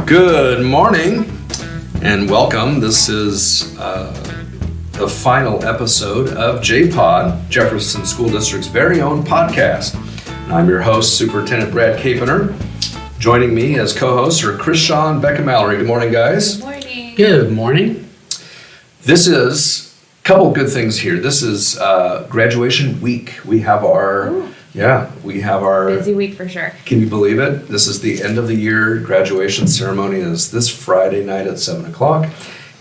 Good morning and welcome. This is the final episode of JPod, Jefferson School District's very own podcast. And I'm your host, Superintendent Brad Capener. Joining me as co-hosts are Chris Shaw and Becca Mallory. Good morning, guys. Good morning. Good morning. This is a couple good things here. This is graduation week. We have our Busy week for sure. Can you believe it? This is the end of the year. Graduation ceremony is this Friday night at 7 o'clock.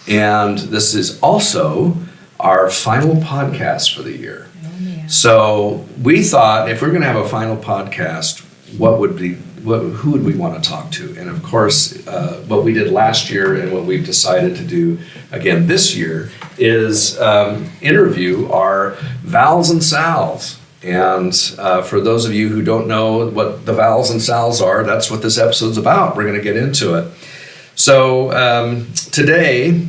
And this is also our final podcast for the year. Oh, man. So we thought if we're going to have a final podcast, who would we want to talk to? And of course, what we did last year and what we've decided to do again this year is interview our Vals and Sals. And for those of you who don't know what the Vals and Sals are, that's what this episode's about. We're going to get into it. So today,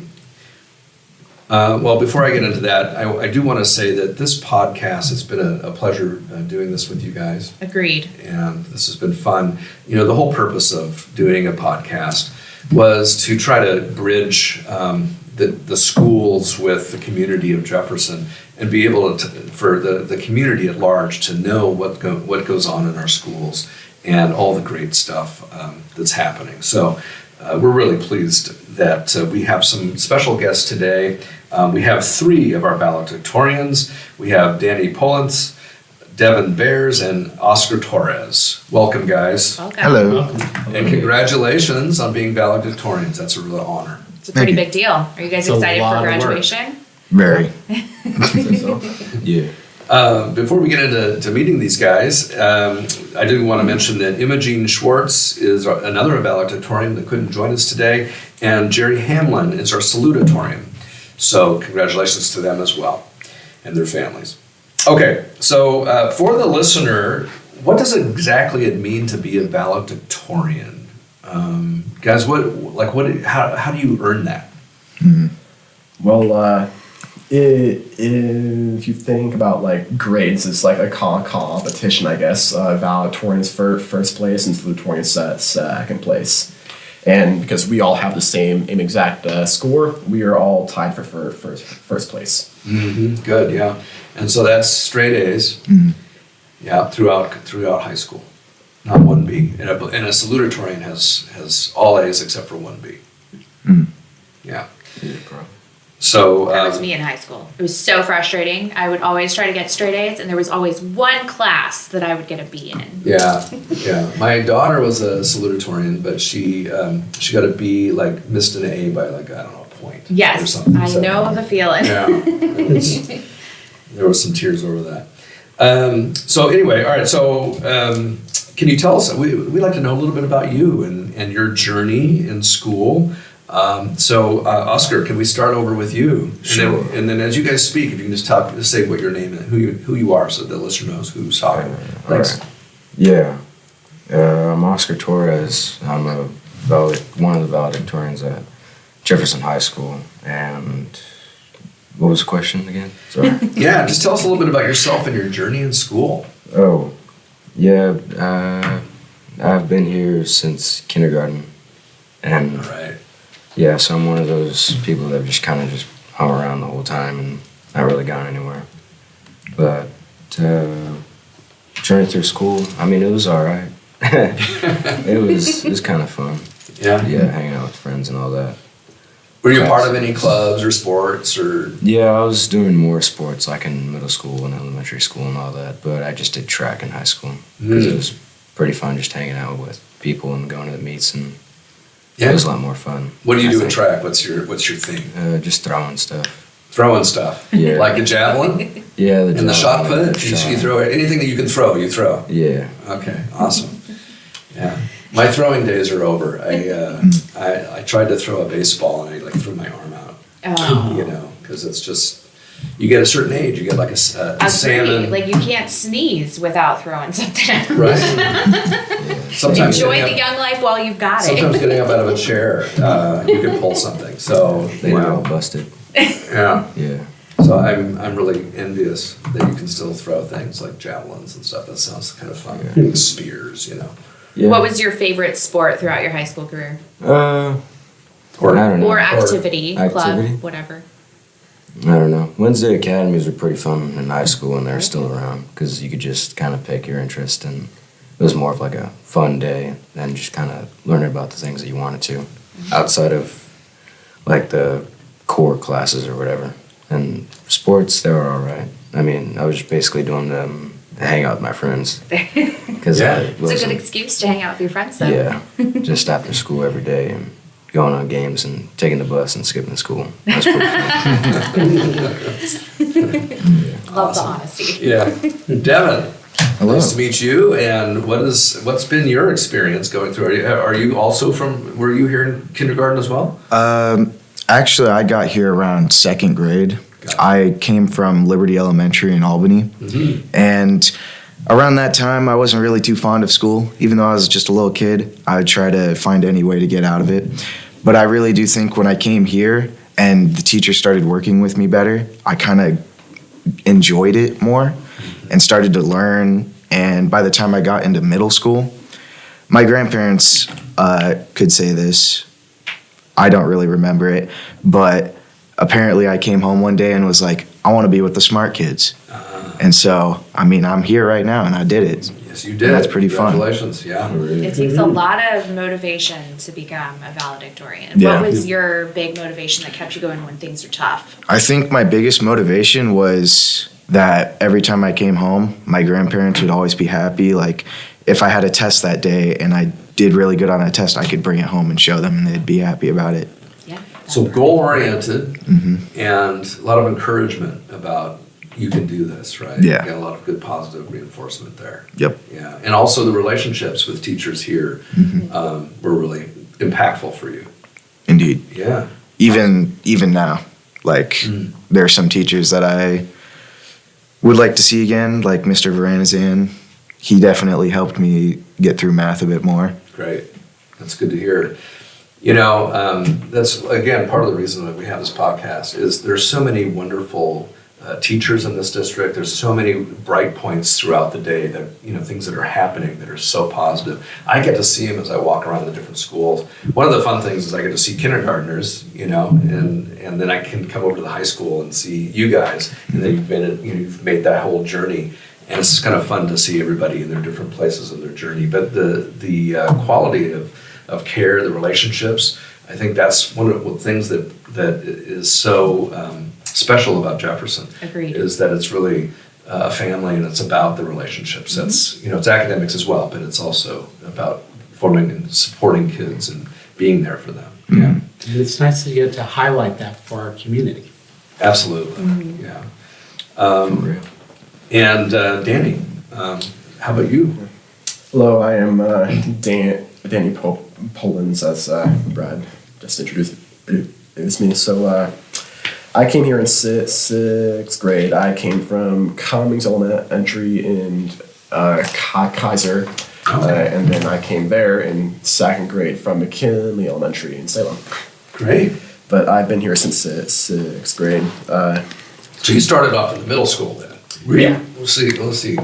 before I get into that, I do want to say that this podcast, it's been a pleasure doing this with you guys. Agreed. And this has been fun. You know, the whole purpose of doing a podcast was to try to bridge the schools with the community of Jefferson and be able to, for the community at large to know what goes on in our schools and all the great stuff that's happening. So we're really pleased that we have some special guests today. We have three of our valedictorians. We have Danny Polentz, Devin Bears, and Oscar Torres. Welcome, guys. Welcome. Hello. And congratulations on being valedictorians. That's a real honor. It's a pretty big deal. Are you guys It's a excited lot for of work. graduation? Very. Yeah. Before we get into meeting these guys, I do want to mention that Imogene Schwartz is another valedictorian that couldn't join us today, and Jerry Hamlin is our salutatorian. So congratulations to them as well and their families. Okay, so for the listener, what does exactly it mean to be a valedictorian? Guys, how do you earn that? Well, if you think about like grades, it's like a competition, I guess. Valedictorians for first place and salutatorians second place. And because we all have the same exact score, we are all tied for first place. Mm-hmm. Good, yeah. And so that's straight A's, yeah, throughout high school, not 1B. And a salutatorian has all A's except for 1B. Yeah. So That was me in high school. It was so frustrating. I would always try to get straight A's, and there was always one class that I would get a B in. Yeah. My daughter was a salutatorian, but she got a B, like missed an A by like, I don't know, a point. Or Yes, something. I know the feeling. Yeah. There was some tears over that. So anyway, all right. So can you tell us? We like to know a little bit about you and your journey in school. So Oscar, can we start over with you? Sure. And then as you guys speak, if you can just say what your name is, who you are, so the listener knows who's talking. Thanks. Right. Yeah. I'm Oscar Torres. I'm one of the valedictorians at Jefferson High School. And what was the question again? Sorry. Yeah, just tell us a little bit about yourself and your journey in school. Oh, yeah. I've been here since kindergarten. And All right. yeah, so I'm one of those people that just kind of just hung around the whole time and not really gone anywhere. But journey through school, I mean, it was all right. It was kind of fun. Yeah. Yeah, hanging out with friends and all that. Were you a part of any clubs or sports or? Yeah, I was doing more sports like in middle school and elementary school and all that, but I just did track in high school because it was pretty fun just hanging out with people and going to the meets, and it was a lot more fun. What do you I do in think. track? What's your thing? Just throwing stuff. Throwing stuff. Yeah. Like a javelin? Yeah, And the shot javelin, put? You throw anything that you can throw, you throw. Yeah. Okay, awesome. Yeah. My throwing days are over. I tried to throw a baseball and I threw my arm out. Oh. Because it's just, you get a certain age, you get like a salmon. Like you can't sneeze without throwing something out. Right? Sometimes Enjoy getting the young life while you've got Sometimes it. getting up out of a chair, you can pull something. So, They were all busted. Yeah. Yeah. So I'm really envious that you can still throw things like javelins and stuff. That sounds kind of fun. Yeah. Spears, Yeah. What was your favorite sport throughout your high school career? Or I don't know. Or activity, activity? club, whatever. I don't know. Wednesday academies were pretty fun in high school when they were still around because you could just kind of pick your interest, and it was more of like a fun day than just kind of learning about the things that you wanted to outside of like the core classes or whatever. And sports, they were all right. I mean, I was just basically doing them to hang out with my friends. Cause Yeah. It's a good excuse to hang out with your friends, though. Yeah, just after school every day and going on games and taking the bus and skipping school. That's pretty fun. Love the honesty. Yeah. Devin, Hello. nice to meet you. And what's been your experience going through? Are you also were you here in kindergarten as well? Actually, I got here around second grade. Got it. I came from Liberty Elementary in Albany. And around that time, I wasn't really too fond of school. Even though I was just a little kid, I would try to find any way to get out of it. But I really do think when I came here and the teacher started working with me better, I kind of enjoyed it more and started to learn. And by the time I got into middle school, my grandparents could say this. I don't really remember it, but apparently I came home one day and was like, I want to be with the smart kids. And so, I mean, I'm here right now and I did it. Yes, you did. And that's pretty fun. Congratulations. Yeah. It takes a lot of motivation to become a valedictorian. Yeah. What was your big motivation that kept you going when things are tough? I think my biggest motivation was that every time I came home, my grandparents would always be happy. Like, if I had a test that day and I did really good on a test, I could bring it home and show them and they'd be happy about it. Yeah. So goal-oriented and a lot of encouragement about you can do this, right? Yeah. You got a lot of good positive reinforcement there. Yep. Yeah. And also the relationships with teachers here were really impactful for you. Indeed. Yeah. Even now, like, there are some teachers that I would like to see again, like Mr. Varanazan. He definitely helped me get through math a bit more. Great. That's good to hear. You know, that's, again, part of the reason that we have this podcast is there's so many wonderful teachers in this district. There's so many bright points throughout the day that, you know, things that are happening that are so positive. I get to see them as I walk around the different schools. One of the fun things is I get to see kindergartners, you know, and then I can come over to the high school and see you guys, and then you've made that whole journey. And it's kind of fun to see everybody in their different places in their journey. But the quality of care, the relationships, I think that's one of the things that is so special about Jefferson. Agreed. Is that it's really a family and it's about the relationships. That's, you know, it's academics as well, but it's also about forming and supporting kids and being there for them. Yeah, And it's nice to get to highlight that for our community. absolutely. Yeah. For real. And Danny, how about you? Hello, I am Danny Polens, as Brad just introduced me. So I came here in sixth grade. I came from Cummings Elementary in Kaiser, and then I came there in second grade from McKinley Elementary in Salem. Great. But I've been here since sixth grade. So you started off in the middle school then? Yeah. Let's see.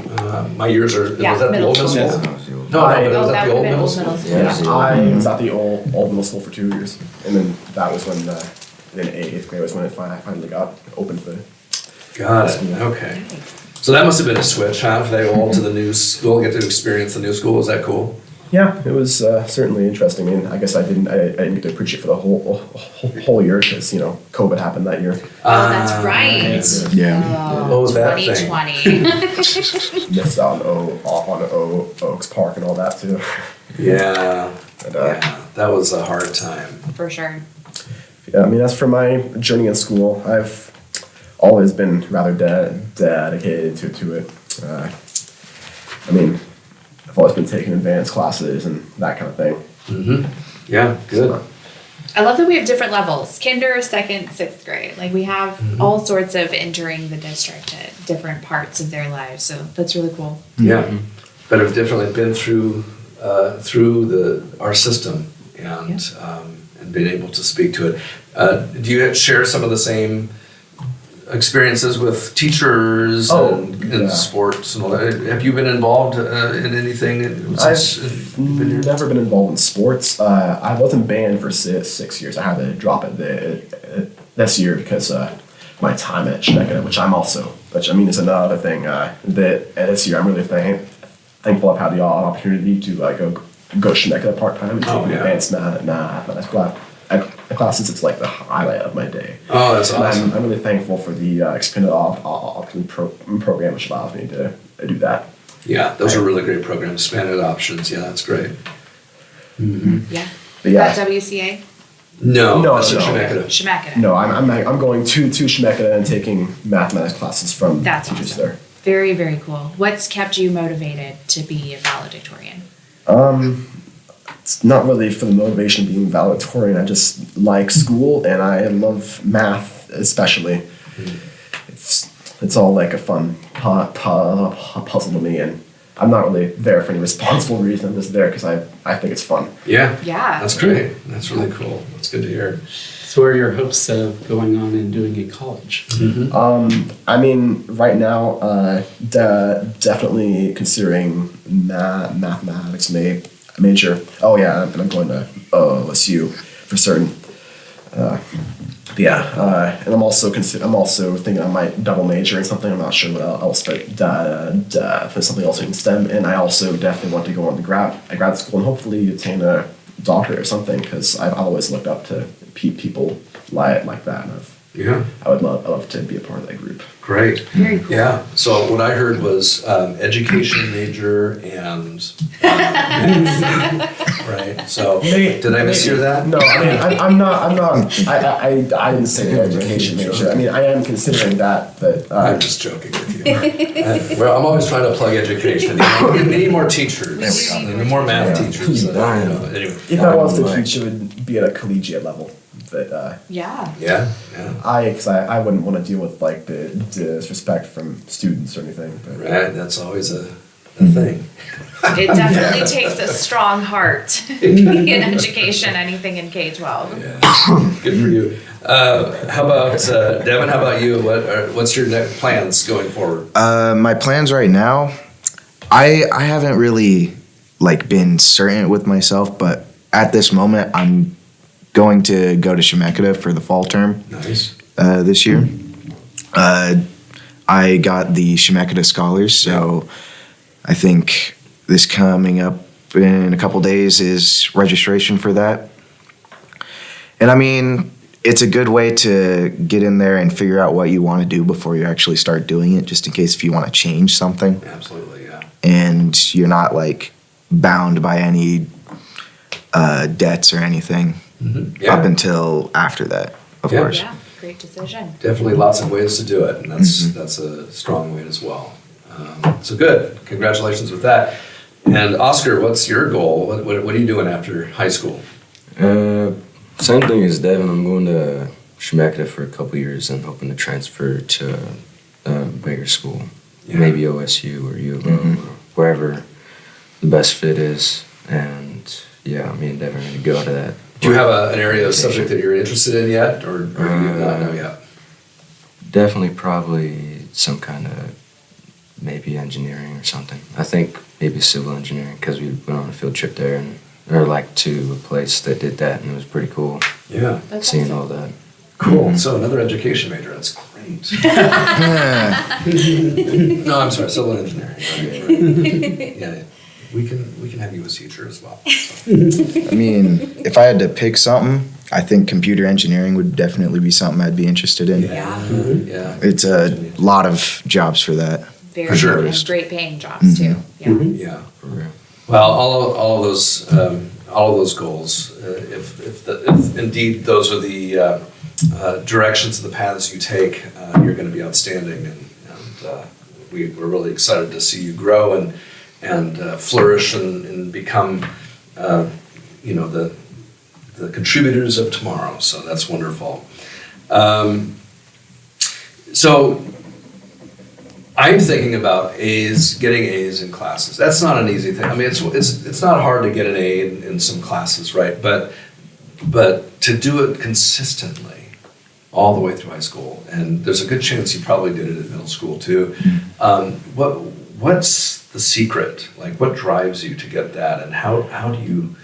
My years are, Yeah, was that the middle old middle school. school? That was the old- No, but Oh, was that that the old would've been middle old school? middle school. Yeah. Yeah, I was at the old middle school for 2 years, and then that was when then eighth grade was when it finally got open for. Got it, okay. So that must have been a switch, huh? For they all to the new school, get to experience the new school, is that cool? Yeah, it was certainly interesting. I mean, I guess I didn't get to appreciate it for the whole year because COVID happened that year. Oh, that's right. Yeah. What was that thing? 2020. Missed out on Oaks Park and all that too. Yeah, And, yeah, that was a hard time. For sure. Yeah, I mean, as for my journey in school, I've always been rather dedicated to it. I mean, I've always been taking advanced classes and that kind of thing. Mm-hmm. Yeah, good. I love that we have different levels, kinder, second, sixth grade. Like we have all sorts of entering the district at different parts of their lives. So that's really cool. Yeah, but have definitely been through our system and been able to speak to it. Do you share some of the same experiences with teachers and yeah. sports and all that. Have you been involved in anything since you've been here? Never been involved in sports. I was in band for 6 years. I had to drop it this year because my time at Schneckeda, which I mean, is another thing that this year I'm really thankful I've had the opportunity to go to Schneckeda part time and take advanced math classes. It's like the highlight of my day. Oh, that's And awesome. I'm really thankful for the expanded option program, which allows me to do that. Yeah, those are really great programs. Expanded options. Yeah, that's great. Yeah. But yeah. That's WCA? No, No, that's no. Chemeketa. Shemakina. No, I'm going to Schneckeda and taking mathematics classes from That's teachers awesome. there. Very, very cool. What's kept you motivated to be a valedictorian? It's not really for the motivation of being valedictorian. I just like school and I love math especially. It's all like a fun puzzle to me, and I'm not really there for any responsible reason. I'm just there because I think it's fun. Yeah. Yeah. That's great. That's really cool. That's good to hear. So what are your hopes of going on and doing in college? I mean, right now, definitely considering mathematics major. Oh yeah, and I'm going to OSU for certain. And I'm also thinking I might double major in something. I'm not sure what else, but for something else in STEM. And I also definitely want to go on to grad school and hopefully attain a doctorate or something, because I've always looked up to people like that. And I would love to be a part of that group. Great. Very cool. Yeah. So what I heard was education major and right. So did I mishear that? No, I mean I'm not. I didn't say education major. I mean I am considering that. I'm just joking with you. Well, I'm always trying to plug education. We need more teachers. There we go. More math teachers. Anyway. If I was to teach, it would be at a collegiate level. But Yeah. Yeah. I wouldn't want to deal with like the disrespect from students or anything. But. Right. That's always a thing. It definitely takes a strong heart in education, anything in K-12. Yeah. Good for you. How about Devin? How about you? What's your next plans going forward? My plans right now, I haven't really been certain with myself, but at this moment I'm going to go to Schneckeda for the fall term. Nice. This year. I got the Schneckeda Scholars, so I think this coming up in a couple days is registration for that. And I mean, it's a good way to get in there and figure out what you want to do before you actually start doing it, just in case if you want to change something. Absolutely, yeah. And you're not bound by any debts or anything Yeah. up until after that, of course. Yeah, great decision. Definitely lots of ways to do it, and that's a strong way as well. So good. Congratulations with that. And Oscar, what's your goal? What are you doing after high school? Same thing as Devin. I'm going to Schneckeda for a couple years and hoping to transfer to a bigger school, maybe OSU or U of O, or wherever the best fit is. And yeah, me and Devin are going to go to that. Do you have an area of subject that you're interested in yet, or do you not know yet? Definitely, probably some kind of maybe engineering or something. I think maybe civil engineering, because we went on a field trip there to a place that did that, and it was pretty cool. Yeah. That's Seeing awesome. all that. Cool. So another education major. That's great. No, I'm sorry. Civil engineering. Right. Yeah. We can have you as teacher as well. I mean, if I had to pick something, I think computer engineering would definitely be something I'd be interested in. Yeah. It's a lot of jobs for that. Very For sure. good and great paying jobs too. Yeah. Yeah. For real. Well, all of those goals, if indeed those are the directions of the paths you take, you're going to be outstanding, and we're really excited to see you grow and flourish and become, the contributors of tomorrow. So that's wonderful. So I'm thinking about getting A's in classes. That's not an easy thing. I mean, it's not hard to get an A in some classes, right? But to do it consistently all the way through high school, and there's a good chance you probably did it in middle school too. What's the secret? Like, what drives you to get that, and how do you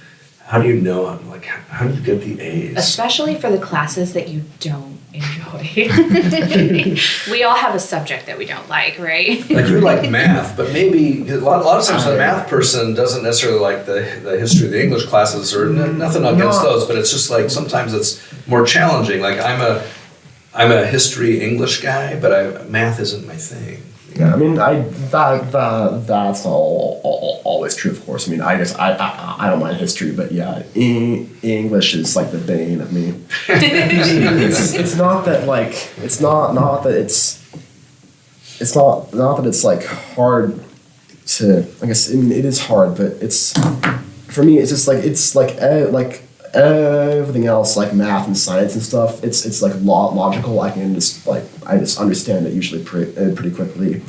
know? Like, how do you get the A's? Especially for the classes that you don't enjoy. We all have a subject that we don't like, right? Like, you like math, but maybe a lot of times the math person doesn't necessarily like the history of the English classes, or nothing against those, but it's just like sometimes it's more challenging. Like, I'm a history English guy, but math isn't my thing. Yeah, I mean, that's always true, of course. I mean, I guess I don't mind history, but yeah, English is like the bane of me. It's not that like it's not that it's like hard to. I guess I mean it is hard, but it's for me. It's like everything else, like math and science and stuff. It's like logical. I just understand it usually pretty quickly.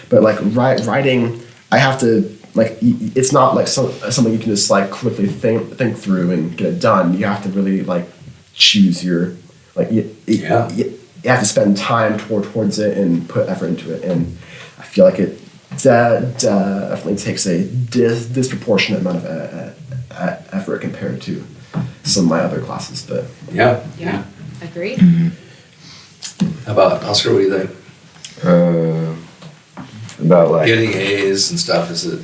But like writing, I have to like it's not like something you can just like quickly think through and get it done. You have to really like choose your like you have to spend time towards it and put effort into it. And I feel like it definitely takes a disproportionate amount of effort compared to some of my other classes, but Yeah. Agreed. How about Oscar? What do you think? About like Getting A's and stuff. Is it?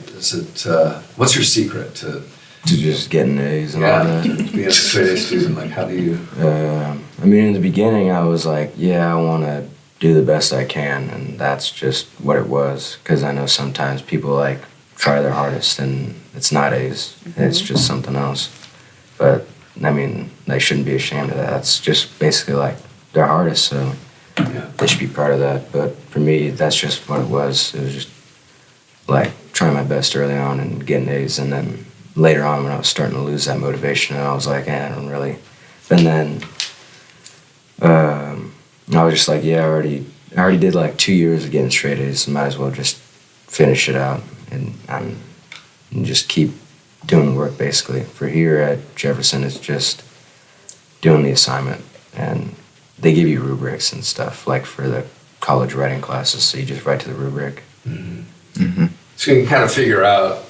What's your secret to just getting A's and all that. being a straight A student? Like, how do you? I mean, in the beginning, I was like, yeah, I want to do the best I can, and that's just what it was. Because I know sometimes people like try their hardest, and it's not A's. It's just something else. But I mean, they shouldn't be ashamed of that. That's just basically like their hardest, so they should be proud of that. But for me, that's just what it was. It was just like trying my best early on and getting A's, and then later on when I was starting to lose that motivation, I was like, I don't really. And then I was just like, yeah, I already did like 2 years of getting straight A's, so might as well just finish it out and just keep doing the work. Basically, for here at Jefferson, it's just doing the assignment, and they give you rubrics and stuff like for the college writing classes, so you just write to the rubric. So you can kind of figure out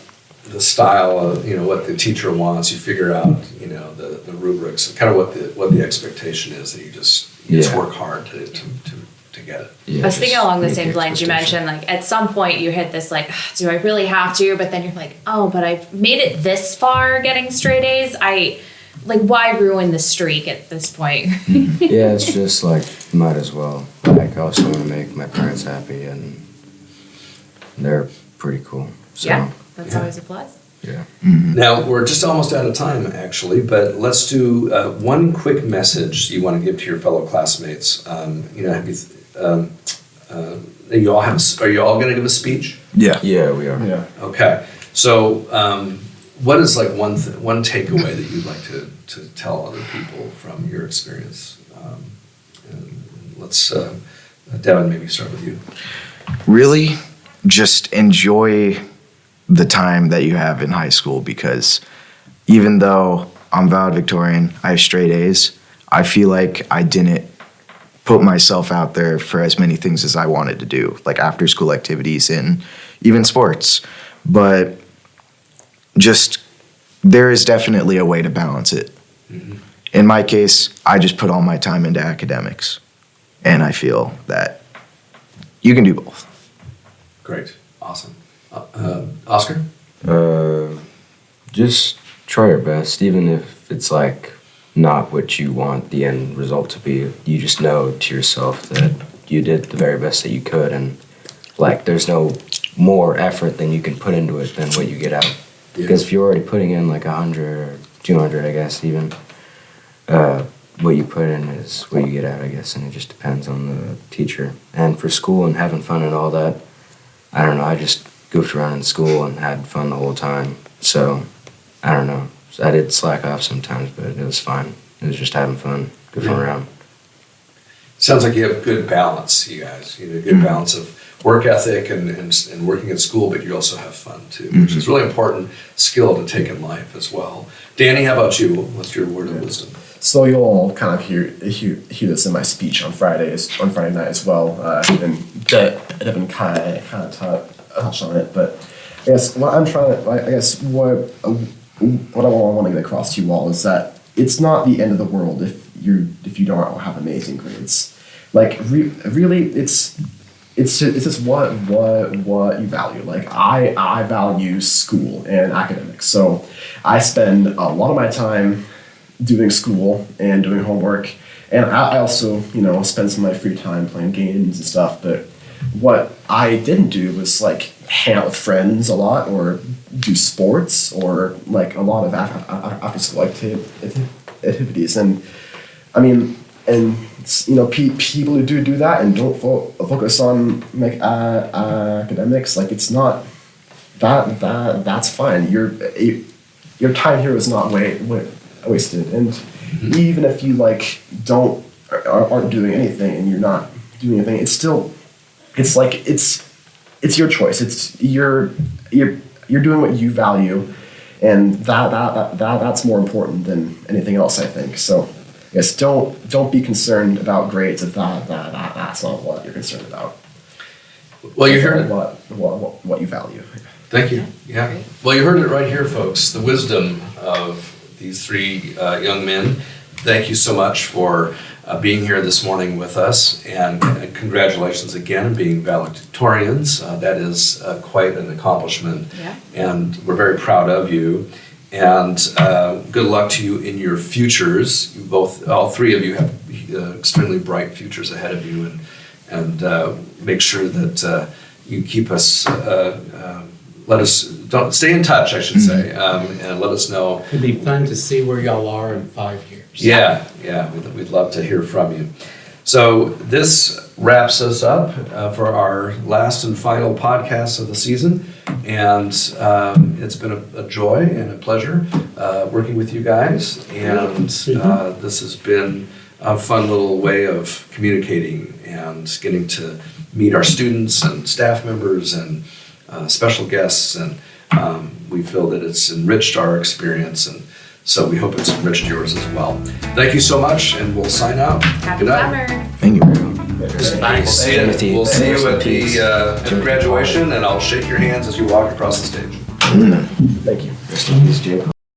the style of, what the teacher wants. You figure out, the rubrics, kind of what the expectation is, that you just work hard to get it. Yeah, I was thinking along the same meet lines. You expectation. mentioned like at some point you hit this like, do I really have to? But then you're like, oh, but I've made it this far getting straight A's. Why ruin the streak at this point? Yeah, it's just like, might as well. Like, I also want to make my parents happy, and they're pretty cool. So, Yeah, that's always a plus. yeah. Now, we're just almost out of time, actually, but let's do one quick message you want to give to your fellow classmates. Are you all going to give a speech? Yeah. Yeah, we are. yeah. Okay. So, what is like one takeaway that you'd like to tell other people from your experience? And let's, Devin, maybe start with you. Really, just enjoy the time that you have in high school, because even though I'm valedictorian, I have straight A's, I feel like I didn't put myself out there for as many things as I wanted to do, like after school activities and even sports. But just, there is definitely a way to balance it. In my case, I just put all my time into academics, and I feel that you can do both. Great. Awesome. Oscar? Just try your best, even if it's like not what you want the end result to be. You just know to yourself that you did the very best that you could, and like there's no more effort than you can put into it than what you get out. Yeah. Because if you're already putting in like 100 or 200, I guess, even, what you put in is what you get out, I guess, and it just depends on the teacher. And for school and having fun and all that, I don't know, I just goofed around in school and had fun the whole time. So, I don't know. So I did slack off sometimes, but it was fine. It was just having fun, goofing around. Sounds like you have good balance, you guys. You have a good balance of work ethic and working at school, but you also have fun too, which is really important skill to take in life as well. Danny, how about you? What's your word of wisdom? So you'll kind of hear this in my speech on Friday night as well, and Devin kind of touched on it. But I guess what I'm trying to, I guess what I want to get across to you all is that it's not the end of the world if you don't have amazing grades. Like really, it's just what you value. Like I value school and academics, so I spend a lot of my time doing school and doing homework, and I also spend some of my free time playing games and stuff. But what I didn't do was like hang out with friends a lot or do sports or like a lot of after school activities. And I mean, and people who do that and don't focus on like academics, like it's not that's fine. Your time here is not wasted. And even if you like aren't doing anything and you're not doing anything, it's still it's your choice. It's you're doing what you value, and that's more important than anything else, I think. So yes, don't be concerned about grades if that's not what you're concerned about. Well, you heard it. What you value. Thank you. Yeah. Great. Well, you heard it right here, folks. The wisdom of these three young men. Thank you so much for being here this morning with us, and congratulations again on being valedictorians. That is quite an accomplishment, Yeah. and we're very proud of you. And good luck to you in your futures. All three of you have extremely bright futures ahead of you, and make sure that you keep us. Don't stay in touch, I should say, and let us know. It'd be fun to see where y'all are in 5 years. Yeah, we'd love to hear from you. So this wraps us up for our last and final podcast of the season, and it's been a joy and a pleasure working with you guys, and this has been a fun little way of communicating and getting to meet our students and staff members and special guests, and we feel that it's enriched our experience, and so we hope it's enriched yours as well. Thank you so much, and we'll sign out. Happy Good night. summer. Thank you, bro. We'll see you at the graduation, and I'll shake your hands as you walk across the stage. Thank you. Rest in peace, Jake.